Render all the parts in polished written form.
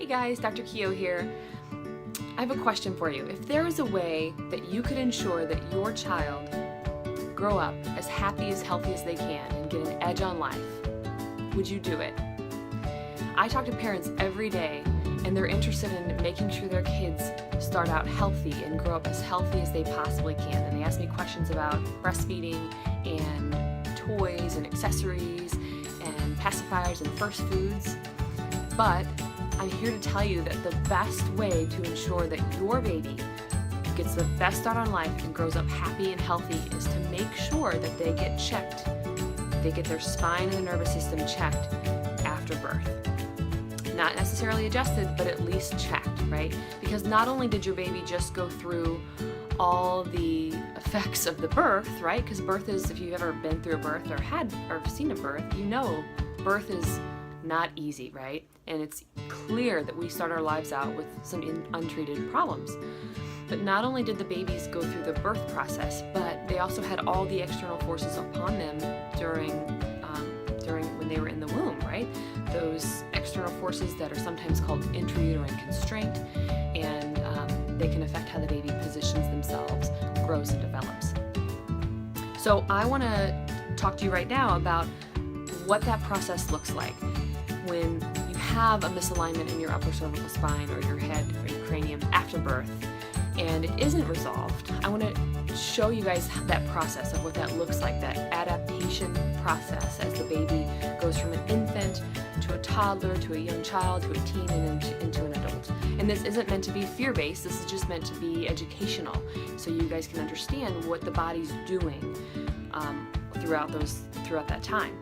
Hey guys, Dr. Keough here. I have a question for you. If there was a way that you could ensure that your child grow up as happy, as healthy as they can and get an edge on life, would you do it? I talk to parents every day and they're interested in making sure their kids start out healthy and grow up as healthy as they possibly can. And they ask me questions about breastfeeding and toys and accessories and pacifiers and first foods. But I'm here to tell you that the best way to ensure that your baby gets the best start on life and grows up happy and healthy is to make sure that they get checked. They get their spine and the nervous system checked after birth. Not necessarily adjusted, but at least checked, right? Because not only did your baby just go through all the effects of the birth, right? Because birth is, if you've ever been through a birth or seen a birth, you know birth is not easy, right? And it's clear that we start our lives out with some untreated problems. But not only did the babies go through the birth process, but they also had all the external forces upon them during when they were in the womb, right? Those external forces that are sometimes called intrauterine constraint, and they can affect how the baby positions themselves, grows, and develops. So I want to talk to you right now about what that process looks like when you have a misalignment in your upper cervical spine or your head or your cranium after birth and it isn't resolved. I want to show you guys that process of what that looks like, that adaptation process as the baby goes from an infant to a toddler to a young child to a teen and into an adult. And this isn't meant to be fear-based, this is just meant to be educational so you guys can understand what the body's doing throughout that time.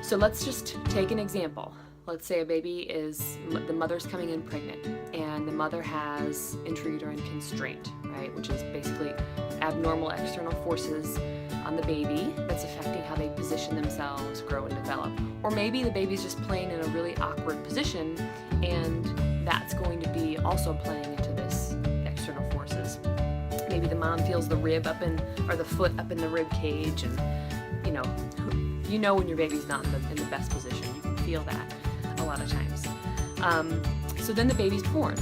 So let's just take an example. Let's say a baby the mother's coming in pregnant and the mother has intrauterine constraint, right? Which is basically abnormal external forces on the baby that's affecting how they position themselves, grow, and develop. Or maybe the baby's just playing in a really awkward position and that's going to be also playing into this external forces. Maybe the mom feels the rib or the foot up in the rib cage, and you know when your baby's not in the best position. You can feel that a lot of times. So then the baby's born,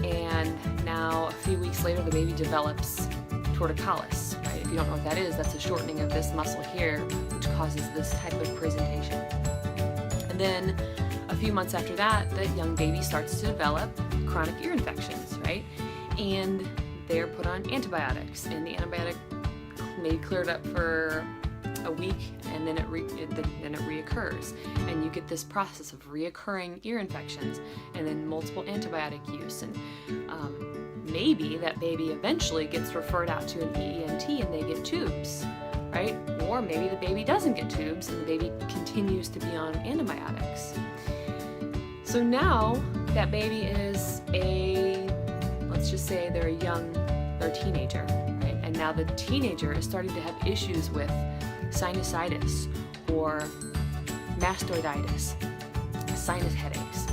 and now a few weeks later the baby develops torticollis, right? If you don't know what that is, that's a shortening of this muscle here, which causes this type of presentation. And then a few months after that, the young baby starts to develop chronic ear infections, right? And they're put on antibiotics, and the antibiotic may clear it up for a week, and then it reoccurs, and you get this process of reoccurring ear infections and then multiple antibiotic use, and maybe that baby eventually gets referred out to an ENT and they get tubes, right? Or maybe the baby doesn't get tubes and the baby continues to be on antibiotics. So now that baby is let's just say they're a teenager, right? And now the teenager is starting to have issues with sinusitis or mastoiditis, sinus headaches,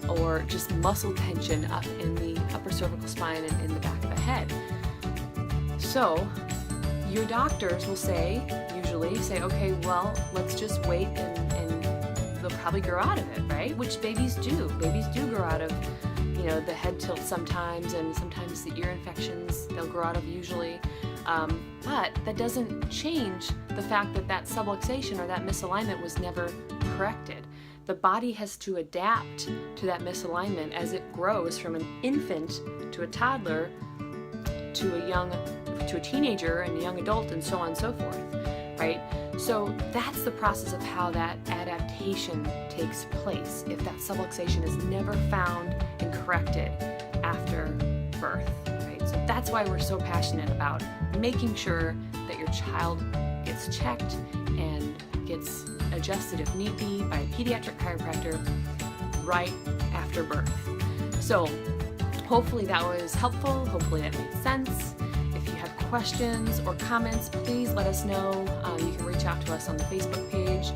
or just muscle tension up in the upper cervical spine and in the back of the head. So your doctors will usually say, okay, well, let's just wait and they'll probably grow out of it, right? Which babies do. Babies do grow out of, the head tilt sometimes, and sometimes the ear infections they'll grow out of usually. But that doesn't change the fact that subluxation or that misalignment was never corrected. The body has to adapt to that misalignment as it grows from an infant to a toddler to a teenager and a young adult, and so on and so forth, right? So that's the process of how that adaptation takes place if that subluxation is never found and corrected after birth, right? So that's why we're so passionate about making sure that your child gets checked and gets adjusted if need be by a pediatric chiropractor right after birth. So hopefully that was helpful. Hopefully that made sense. If you have questions or comments, please let us know. You can reach out to us on the Facebook page.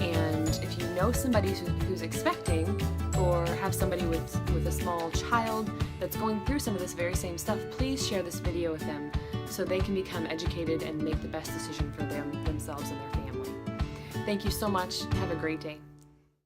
And if you know somebody who's expecting or have somebody with a small child that's going through some of this very same stuff, please share this video with them so they can become educated and make the best decision for themselves and their family. Thank you so much. Have a great day.